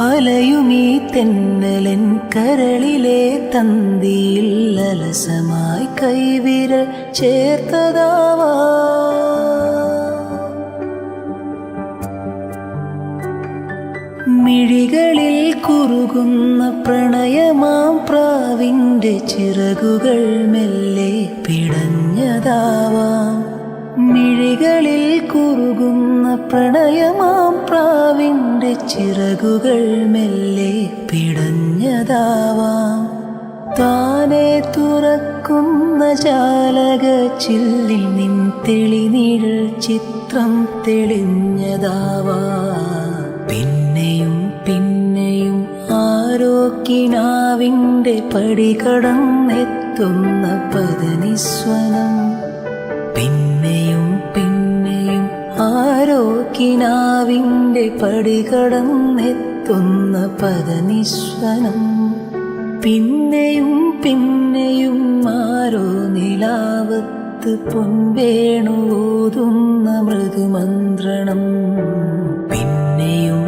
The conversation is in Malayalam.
അലയുമീ തെന്നലൻ കരളിലെ തന്തിയിൽ അലസമായി കൈവിരൽ ചേർത്തതാവാ. മിഴികളിൽ കുറുകുന്ന പ്രണയമാം പ്രാവിൻ്റെ ചിറകുകൾ മെല്ലെ പിടഞ്ഞതാവാം. മിഴികളിൽ കുറുകുന്ന പ്രണയമാം പ്രാവിൻ്റെ ചിറകുകൾ മെല്ലെ പിടഞ്ഞതാവാം. താനെ തുറക്കുന്ന ജാലകച്ചില്ലിൽ നിൻ തെളിനീഴൽ ചിത്രം തെളിഞ്ഞതാവാം. പിന്നെയും പിന്നെയും ആരോ കിനാവിൻ്റെ പടി കടന്നെത്തുന്ന പദനിസ്വനം. പിന്നെയും പിന്നെയും ആരോ കിനാവിൻ്റെ പടി കടന്നെത്തുന്ന പദനിസ്വനം. പിന്നെയും പിന്നെയും ആരോ നിലാവത്ത് പൊൻവേണുവോതുന്ന മൃദുമന്ത്രണം. പിന്നെയും